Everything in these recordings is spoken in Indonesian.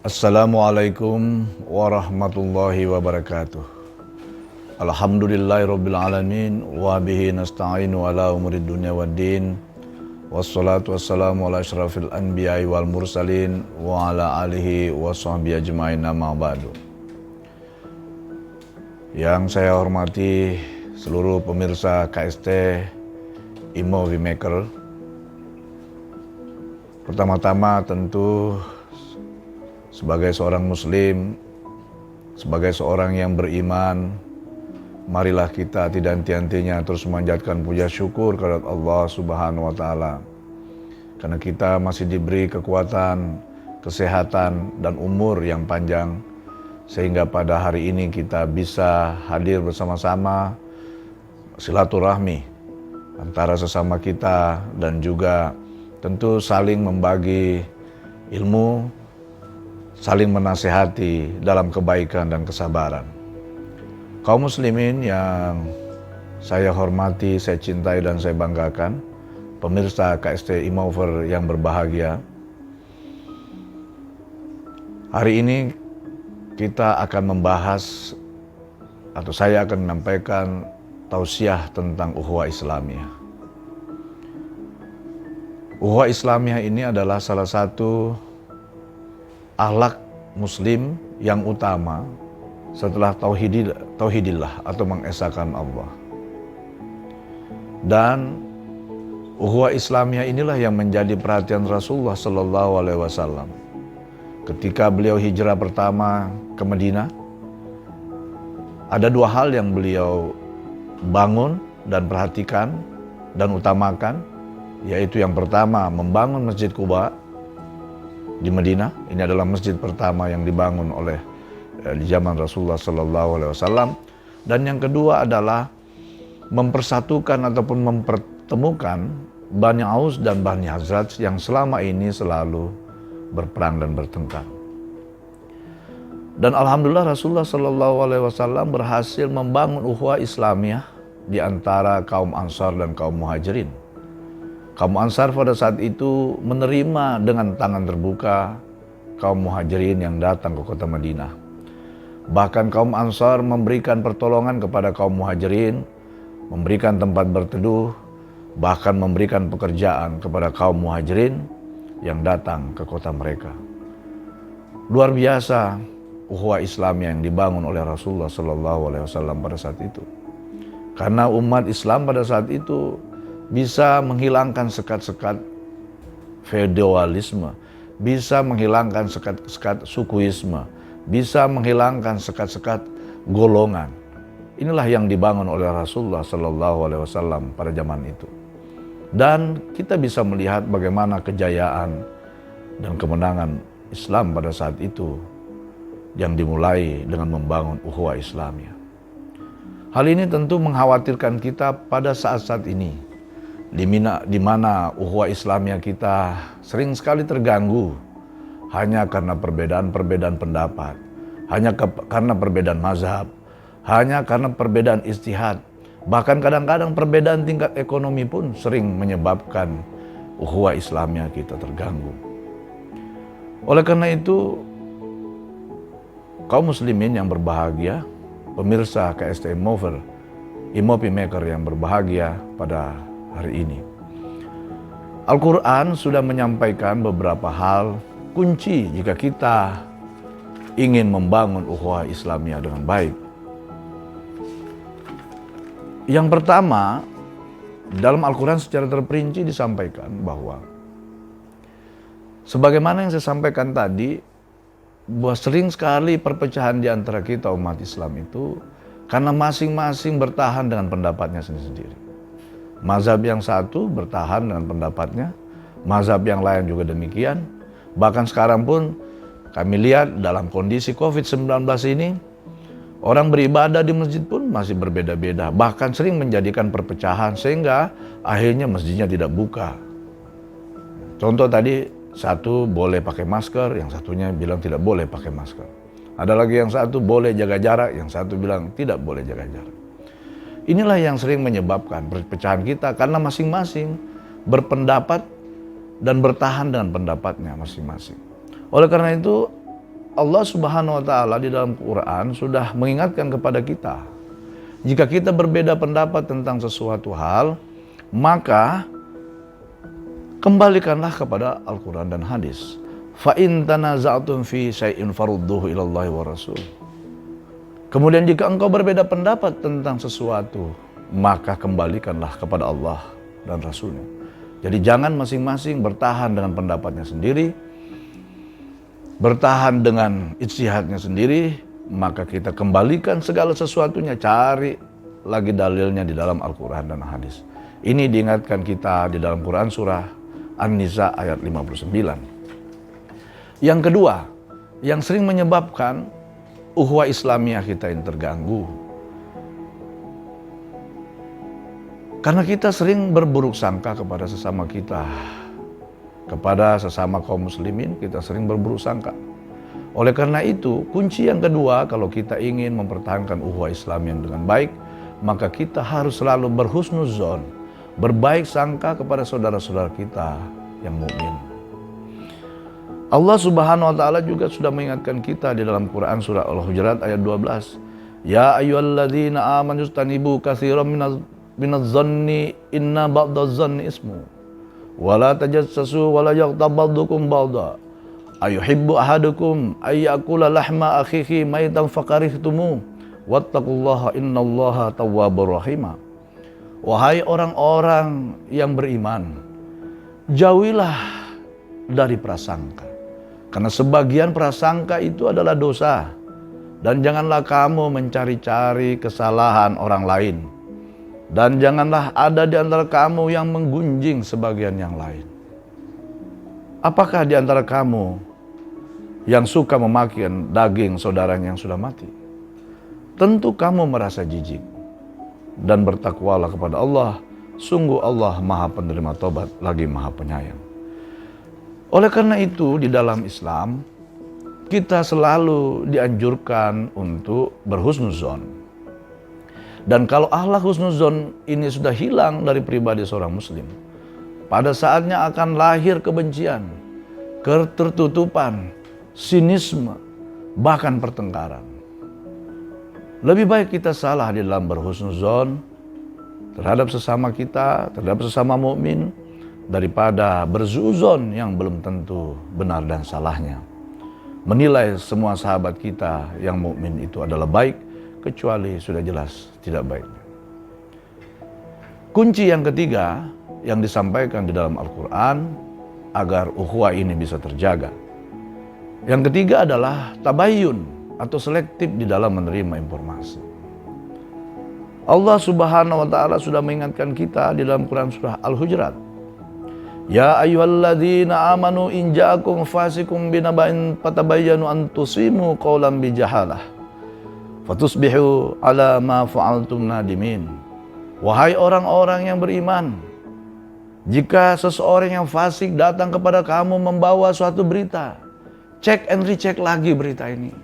Assalamualaikum warahmatullahi wabarakatuh. Alhamdulillahirabbil alamin wa bihi nasta'inu ala umuri dunya waddin. Wassalatu wassalamu ala asyrafil anbiya'i wal mursalin wa ala alihi wa sahbihi ajma'in, amma ba'du. Yang saya hormati seluruh pemirsa KST Movie Maker. Pertama-tama tentu sebagai seorang muslim, sebagai seorang yang beriman, marilah kita tidak henti-hentinya terus memanjatkan puja syukur kepada Allah Subhanahu wa taala. Karena kita masih diberi kekuatan, kesehatan dan umur yang panjang sehingga pada hari ini kita bisa hadir bersama-sama silaturahmi antara sesama kita dan juga tentu saling membagi ilmu, saling menasihati dalam kebaikan dan kesabaran. Kaum muslimin yang saya hormati, saya cintai dan saya banggakan, pemirsa KST Imover yang berbahagia. Hari ini kita akan membahas atau saya akan menyampaikan tausiah tentang ukhuwah Islamiyah. Ukhuwah Islamiyah ini adalah salah satu akhlak muslim yang utama setelah tauhidillah atau mengesahkan Allah. Dan ukhuwah Islamiyah inilah yang menjadi perhatian Rasulullah sallallahu alaihi wasallam. Ketika beliau hijrah pertama ke Madinah, ada dua hal yang beliau bangun dan perhatikan dan utamakan, yaitu yang pertama membangun Masjid Quba di Madinah. Ini adalah masjid pertama yang dibangun oleh di zaman Rasulullah sallallahu alaihi wasallam. Dan yang kedua adalah mempersatukan ataupun mempertemukan Bani Aus dan Bani Hazraj yang selama ini selalu berperang dan bertengkar. Dan alhamdulillah Rasulullah sallallahu alaihi wasallam berhasil membangun ukhuwah Islamiyah di antara kaum Ansar dan kaum Muhajirin. Kaum Ansar pada saat itu menerima dengan tangan terbuka kaum Muhajirin yang datang ke kota Madinah. Bahkan kaum Ansar memberikan pertolongan kepada kaum Muhajirin, memberikan tempat berteduh, bahkan memberikan pekerjaan kepada kaum Muhajirin yang datang ke kota mereka. Luar biasa ukhuwah Islam yang dibangun oleh Rasulullah SAW pada saat itu. Karena umat Islam pada saat itu bisa menghilangkan sekat-sekat feodalisme, bisa menghilangkan sekat-sekat sukuisme, bisa menghilangkan sekat-sekat golongan. Inilah yang dibangun oleh Rasulullah SAW pada zaman itu. Dan kita bisa melihat bagaimana kejayaan dan kemenangan Islam pada saat itu yang dimulai dengan membangun ukhuwah Islamiyah. Hal ini tentu mengkhawatirkan kita pada saat-saat ini, di mana ukhuwah Islamiyah kita sering sekali terganggu hanya karena perbedaan-perbedaan pendapat, hanya karena perbedaan mazhab, hanya karena perbedaan ijtihad. Bahkan kadang-kadang perbedaan tingkat ekonomi pun sering menyebabkan ukhuwah Islamiyah kita terganggu. Oleh karena itu, kaum muslimin yang berbahagia, pemirsa KST Movie Maker yang berbahagia pada hari ini, Al-Quran sudah menyampaikan beberapa hal kunci jika kita ingin membangun ukhuwah Islamiyah dengan baik. Yang pertama, dalam Al-Quran secara terperinci disampaikan bahwa sebagaimana yang saya sampaikan tadi, bahwa sering sekali perpecahan di antara kita umat Islam itu karena masing-masing bertahan dengan pendapatnya sendiri-sendiri. Mazhab yang satu bertahan dengan pendapatnya, mazhab yang lain juga demikian. Bahkan sekarang pun kami lihat dalam kondisi COVID-19 ini, orang beribadah di masjid pun masih berbeda-beda. Bahkan sering menjadikan perpecahan sehingga akhirnya masjidnya tidak buka. Contoh tadi, satu boleh pakai masker, yang satunya bilang tidak boleh pakai masker. Ada lagi yang satu boleh jaga jarak, yang satu bilang tidak boleh jaga jarak. Inilah yang sering menyebabkan perpecahan kita karena masing-masing berpendapat dan bertahan dengan pendapatnya masing-masing. Oleh karena itu, Allah Subhanahu wa taala di dalam Quran sudah mengingatkan kepada kita, jika kita berbeda pendapat tentang sesuatu hal, maka kembalikanlah kepada Al-Quran dan hadis. Fa in tanaza'tum fi syai'in farudduhu ila Allah wa Rasul. Kemudian jika engkau berbeda pendapat tentang sesuatu, maka kembalikanlah kepada Allah dan Rasulnya. Jadi jangan masing-masing bertahan dengan pendapatnya sendiri, bertahan dengan ijtihadnya sendiri, maka kita kembalikan segala sesuatunya, cari lagi dalilnya di dalam Al-Quran dan hadis. Ini diingatkan kita di dalam Quran surah An-Nisa ayat 59. Yang kedua, yang sering menyebabkan ukhuwah Islamiyah kita yang terganggu, karena kita sering berburuk sangka kepada sesama kita, kepada sesama kaum muslimin kita sering berburuk sangka. Oleh karena itu, kunci yang kedua kalau kita ingin mempertahankan ukhuwah Islam yang dengan baik, maka kita harus selalu berhusnuzon, berbaik sangka kepada saudara-saudara kita yang mukmin. Allah Subhanahu wa taala juga sudah mengingatkan kita di dalam Quran surah Al-Hujurat ayat 12. Ya ayyuhalladzina amanu istanibu katsiran minadh-dhanni inna ba'dadh-dhanni ismu. Wala tajassasu wala yaghtab ba'dukum ba'da. Ayuhibbu ahadukum ayyakula lahma akhihi maitan fakarihtumu. Wattaqullaha innallaha tawwabur rahim. Wahai orang-orang yang beriman, jauhilah dari prasangka. Karena sebagian prasangka itu adalah dosa. Dan janganlah kamu mencari-cari kesalahan orang lain. Dan janganlah ada di antara kamu yang menggunjing sebagian yang lain. Apakah di antara kamu yang suka memakan daging saudaranya yang sudah mati? Tentu kamu merasa jijik. Dan bertakwalah kepada Allah. Sungguh Allah Maha Penerima Tobat lagi Maha Penyayang. Oleh karena itu di dalam Islam kita selalu dianjurkan untuk berhusnuzon. Dan kalau akhlak husnuzon ini sudah hilang dari pribadi seorang muslim, pada saatnya akan lahir kebencian, ketertutupan, sinisme, bahkan pertengkaran. Lebih baik kita salah di dalam berhusnuzon terhadap sesama kita, terhadap sesama mukmin, daripada berzuzon yang belum tentu benar dan salahnya. Menilai semua sahabat kita yang mukmin itu adalah baik, kecuali sudah jelas tidak baiknya. Kunci yang ketiga yang disampaikan di dalam Al-Quran agar ukhuwah ini bisa terjaga. Yang ketiga adalah tabayyun atau selektif di dalam menerima informasi. Allah Subhanahu wa taala sudah mengingatkan kita di dalam Quran surah Al-Hujurat. Ya ayyuhalladzina amanu in ja'akum fasiqun binaba'in fatabayyanu an tusimu qaulan bijahalah. Fatusbihu ala ma fa'altum nadimin. Wahai orang-orang yang beriman, jika seseorang yang fasik datang kepada kamu membawa suatu berita, cek and recheck lagi berita ini.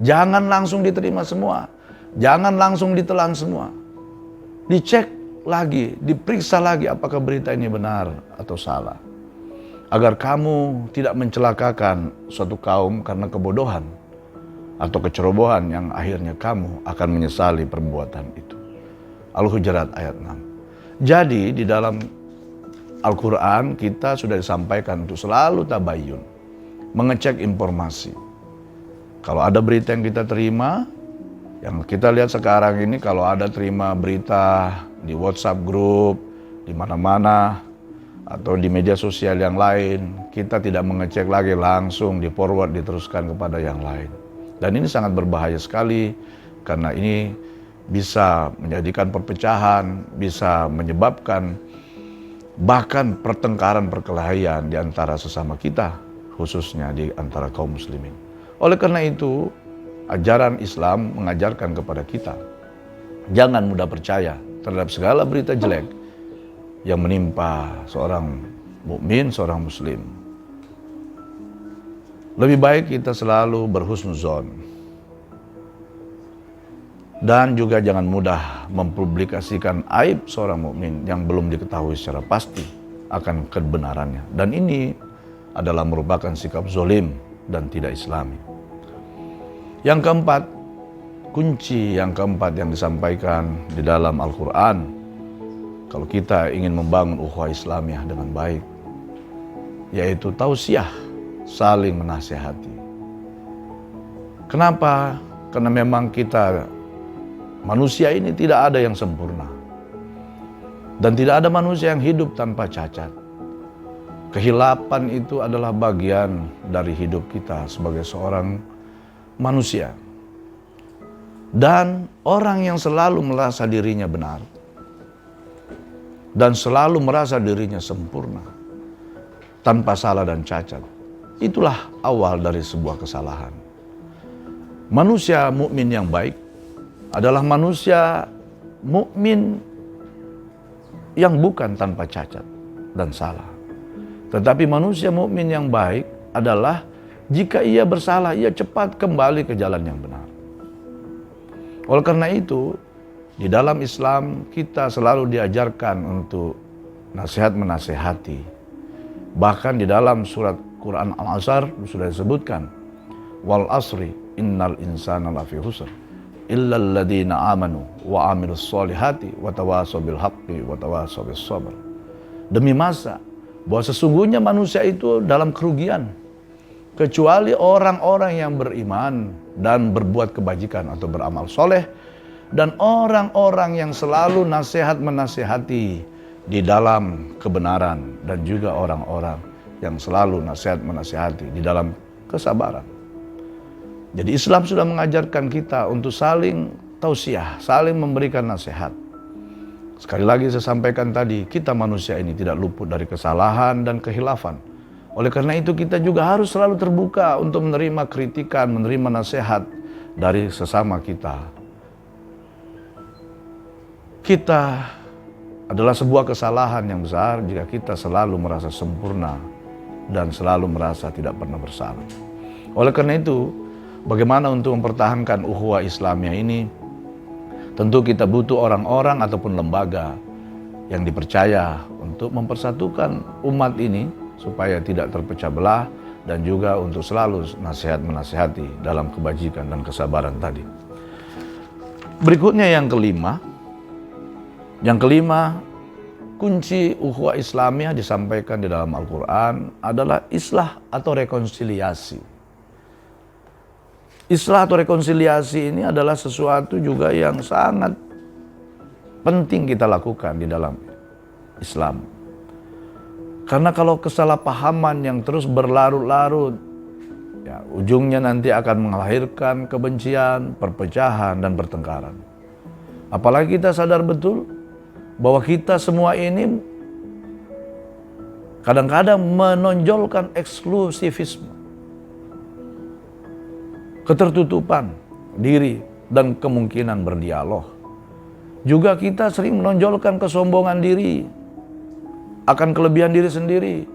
Jangan langsung diterima semua, jangan langsung ditelan semua. Dicek lagi, diperiksa lagi apakah berita ini benar atau salah. Agar kamu tidak mencelakakan suatu kaum karena kebodohan atau kecerobohan yang akhirnya kamu akan menyesali perbuatan itu. Al-Hujurat ayat 6. Jadi di dalam Al-Quran kita sudah disampaikan untuk selalu tabayyun, mengecek informasi. Kalau ada berita yang kita terima, yang kita lihat sekarang ini, kalau ada terima berita di WhatsApp grup, di mana-mana, atau di media sosial yang lain, kita tidak mengecek lagi, langsung di forward, diteruskan kepada yang lain. Dan ini sangat berbahaya sekali, karena ini bisa menjadikan perpecahan, bisa menyebabkan bahkan pertengkaran, perkelahian di antara sesama kita, khususnya di antara kaum muslimin. Oleh karena itu, ajaran Islam mengajarkan kepada kita, jangan mudah percaya terhadap segala berita jelek yang menimpa seorang mukmin, seorang muslim. Lebih baik kita selalu berhusnuzon. Dan juga jangan mudah mempublikasikan aib seorang mukmin yang belum diketahui secara pasti akan kebenarannya. Dan ini adalah merupakan sikap zolim dan tidak islami. Yang keempat, kunci yang keempat yang disampaikan di dalam Al-Quran, kalau kita ingin membangun ukhuwah Islamiyah dengan baik, yaitu tausiah, saling menasihati. Kenapa? Karena memang kita, manusia ini tidak ada yang sempurna. Dan tidak ada manusia yang hidup tanpa cacat. Kehilapan itu adalah bagian dari hidup kita sebagai seorang manusia. Dan orang yang selalu merasa dirinya benar dan selalu merasa dirinya sempurna, tanpa salah dan cacat, itulah awal dari sebuah kesalahan. Manusia mukmin yang baik adalah manusia mukmin yang bukan tanpa cacat dan salah. Tetapi manusia mukmin yang baik adalah jika ia bersalah, ia cepat kembali ke jalan yang benar. Oleh karena itu, di dalam Islam kita selalu diajarkan untuk nasihat menasihati. Bahkan di dalam surat Quran Al-Asr sudah disebutkan, wal asri innal insana lafi khusr illa alladziina amanu wa amilus solihati wa tawasaw bil haqqi wa tawasaw bis sabr. Demi masa bahwa sesungguhnya manusia itu dalam kerugian kecuali orang-orang yang beriman dan berbuat kebajikan atau beramal soleh, dan orang-orang yang selalu nasihat menasihati di dalam kebenaran, dan juga orang-orang yang selalu nasihat menasihati di dalam kesabaran. Jadi Islam sudah mengajarkan kita untuk saling tausiah, saling memberikan nasihat. Sekali lagi saya sampaikan tadi, kita manusia ini tidak luput dari kesalahan dan kehilafan. Oleh karena itu kita juga harus selalu terbuka untuk menerima kritikan, menerima nasihat dari sesama kita. Kita adalah sebuah kesalahan yang besar jika kita selalu merasa sempurna dan selalu merasa tidak pernah bersalah. Oleh karena itu, bagaimana untuk mempertahankan ukhuwah Islamiyah ini? Tentu kita butuh orang-orang ataupun lembaga yang dipercaya untuk mempersatukan umat ini supaya tidak terpecah belah, dan juga untuk selalu nasihat menasihati dalam kebajikan dan kesabaran tadi. Berikutnya yang kelima, kunci ukhuwah Islamiyah disampaikan di dalam Al-Quran adalah islah atau rekonsiliasi. Islah atau rekonsiliasi ini adalah sesuatu juga yang sangat penting kita lakukan di dalam Islam. Karena kalau kesalahpahaman yang terus berlarut-larut, ya, ujungnya nanti akan melahirkan kebencian, perpecahan, dan pertengkaran. Apalagi kita sadar betul bahwa kita semua ini kadang-kadang menonjolkan eksklusivisme, ketertutupan diri, dan kemungkinan berdialog. Juga kita sering menonjolkan kesombongan diri akan kelebihan diri sendiri.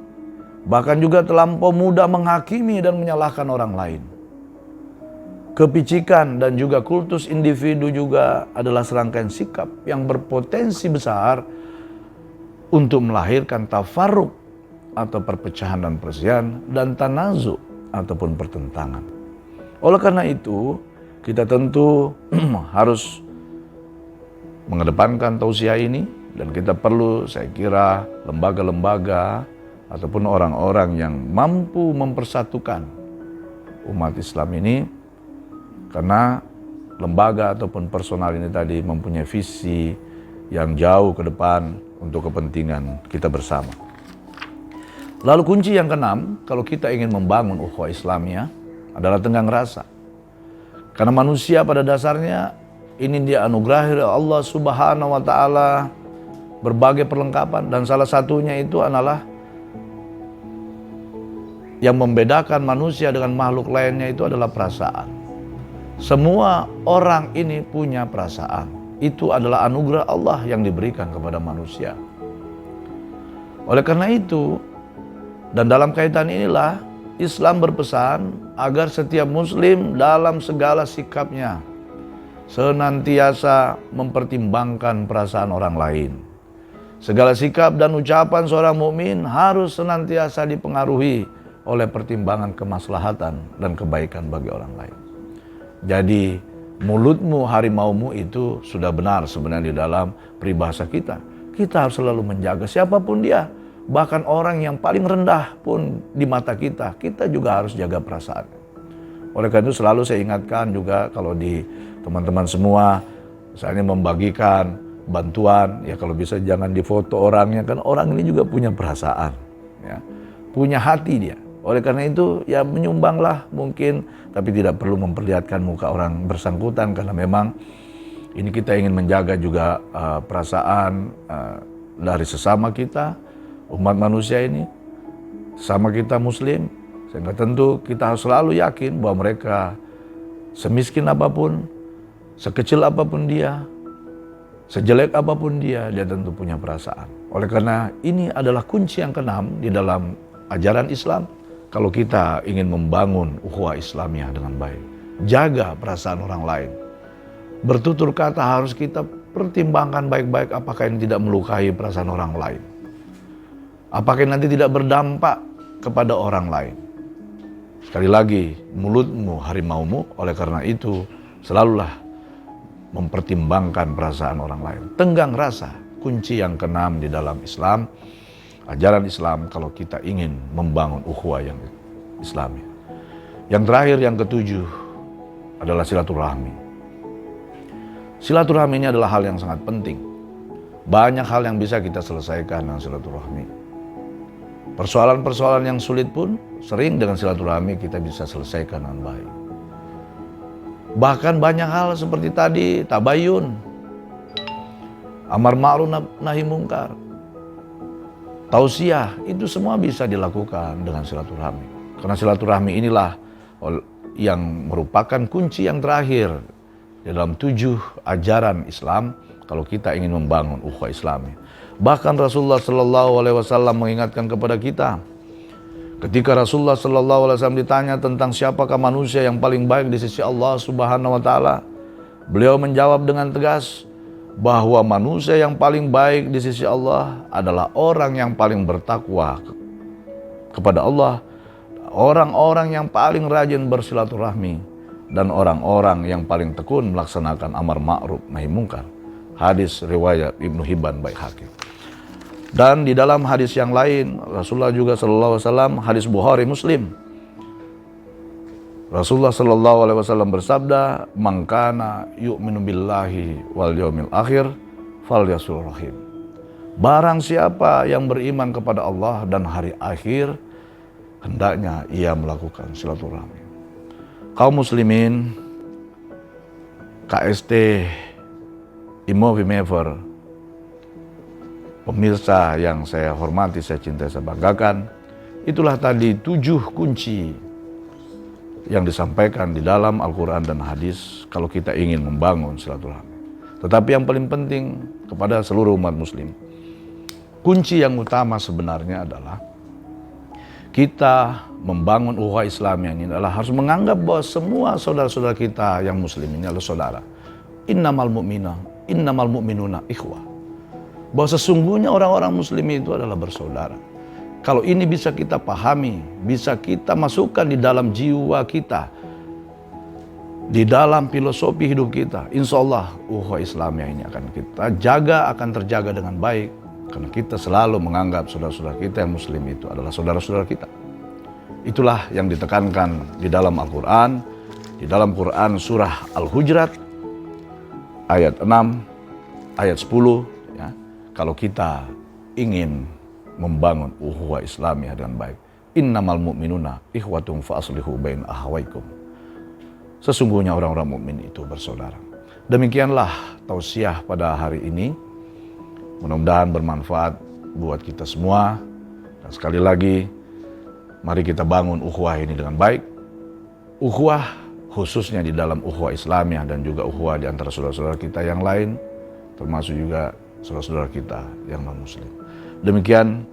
Bahkan juga terlampau mudah menghakimi dan menyalahkan orang lain. Kepicikan dan juga kultus individu juga adalah serangkaian sikap yang berpotensi besar untuk melahirkan tafarruq atau perpecahan dan perselisihan, dan tanazu ataupun pertentangan. Oleh karena itu, kita tentu harus mengedepankan tausiah ini. Dan kita perlu, saya kira, lembaga-lembaga ataupun orang-orang yang mampu mempersatukan umat Islam ini, karena lembaga ataupun personal ini tadi mempunyai visi yang jauh ke depan untuk kepentingan kita bersama. Lalu kunci yang keenam, kalau kita ingin membangun ukhuwah Islamiyah, adalah tenggang rasa. Karena manusia pada dasarnya ini dia anugerahi Allah Subhanahu wa Ta'ala berbagai perlengkapan, dan salah satunya itu adalah yang membedakan manusia dengan makhluk lainnya itu adalah perasaan. Semua orang ini punya perasaan. Itu adalah anugerah Allah yang diberikan kepada manusia. Oleh karena itu, dan dalam kaitan inilah Islam berpesan agar setiap muslim dalam segala sikapnya senantiasa mempertimbangkan perasaan orang lain. Segala sikap dan ucapan seorang mukmin harus senantiasa dipengaruhi oleh pertimbangan kemaslahatan dan kebaikan bagi orang lain. Jadi mulutmu harimaumu itu sudah benar sebenarnya di dalam peribahasa kita. Kita harus selalu menjaga siapapun dia. Bahkan orang yang paling rendah pun di mata kita, kita juga harus jaga perasaan. Oleh karena itu selalu saya ingatkan juga kalau di teman-teman semua, misalnya membagikan bantuan, ya kalau bisa jangan difoto orangnya, kan orang ini juga punya perasaan, ya, punya hati dia. Oleh karena itu ya menyumbanglah mungkin, tapi tidak perlu memperlihatkan muka orang bersangkutan karena memang ini kita ingin menjaga juga perasaan dari sesama kita, umat manusia ini, sesama kita muslim. Sehingga tentu kita harus selalu yakin bahwa mereka semiskin apapun, sekecil apapun dia, sejelek apapun dia tentu punya perasaan. Oleh karena ini adalah kunci yang keenam di dalam ajaran Islam. Kalau kita ingin membangun ukhuwah Islamiyah dengan baik, jaga perasaan orang lain. Bertutur kata harus kita pertimbangkan baik-baik apakah ini tidak melukai perasaan orang lain. Apakah nanti tidak berdampak kepada orang lain. Sekali lagi, mulutmu harimaumu, oleh karena itu selalulah mempertimbangkan perasaan orang lain. Tenggang rasa, kunci yang keenam di dalam Islam, ajaran Islam kalau kita ingin membangun ukhuwah yang Islami. Yang terakhir, yang ketujuh adalah silaturahmi. Silaturahmi ini adalah hal yang sangat penting. Banyak hal yang bisa kita selesaikan dengan silaturahmi. Persoalan-persoalan yang sulit pun sering dengan silaturahmi kita bisa selesaikan dengan baik. Bahkan banyak hal seperti tadi, tabayun, amar ma'ruf nahi mungkar, tausiah, itu semua bisa dilakukan dengan silaturahmi. Karena silaturahmi inilah yang merupakan kunci yang terakhir dalam 7 ajaran Islam kalau kita ingin membangun ukhuwah Islami. Bahkan Rasulullah SAW mengingatkan kepada kita, ketika Rasulullah SAW ditanya tentang siapakah manusia yang paling baik di sisi Allah Subhanahu Wa Taala, beliau menjawab dengan tegas bahwa manusia yang paling baik di sisi Allah adalah orang yang paling bertakwa kepada Allah, orang-orang yang paling rajin bersilaturahmi, dan orang-orang yang paling tekun melaksanakan amar ma'ruf nahi mungkar. Hadis riwayat Ibnu Hibban Baihaqi. Dan di dalam hadis yang lain Rasulullah juga SAW, hadis Bukhari Muslim, Rasulullah SAW bersabda, "Man kana yu'minu billahi wal yaumil akhir falyasil rahim." Barang siapa yang beriman kepada Allah dan hari akhir, hendaknya ia melakukan silaturahmi. Kaum muslimin, KST Imo Vimever, pemirsa yang saya hormati, saya cintai, saya banggakan, itulah tadi 7 kunci yang disampaikan di dalam Al-Quran dan hadis kalau kita ingin membangun silaturahmi. Tetapi yang paling penting kepada seluruh umat muslim, kunci yang utama sebenarnya adalah kita membangun ukhuwah Islamiyah ini adalah harus menganggap bahwa semua saudara-saudara kita yang muslim ini adalah saudara. Innamal mu'minuna ikhwah. Bahwa sesungguhnya orang-orang muslim itu adalah bersaudara. Kalau ini bisa kita pahami, bisa kita masukkan di dalam jiwa kita, di dalam filosofi hidup kita, insya Allah ukhuwah Islamiyah ini akan kita jaga, akan terjaga dengan baik. Karena kita selalu menganggap saudara-saudara kita yang muslim itu adalah saudara-saudara kita. Itulah yang ditekankan di dalam Al-Quran, di dalam Quran surah Al-Hujurat, ayat 6, ayat 10, ya. Kalau kita ingin membangun ukhuwah Islamiyah dengan baik, innamal mu'minuna ikhwatum fa aslihu bain akhawaikum. Sesungguhnya orang-orang mukmin itu bersaudara. Demikianlah tausiah pada hari ini. Mudah-mudahan bermanfaat buat kita semua. Dan sekali lagi, mari kita bangun ukhuwah ini dengan baik. Ukhuwah khususnya di dalam ukhuwah Islamiyah dan juga ukhuwah di antara saudara-saudara kita yang lain, termasuk juga saudara-saudara kita yang non-muslim. Demikian,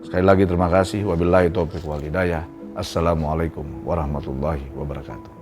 sekali lagi terima kasih. Wabillahi taufiq wal hidayah. Assalamualaikum warahmatullahi wabarakatuh.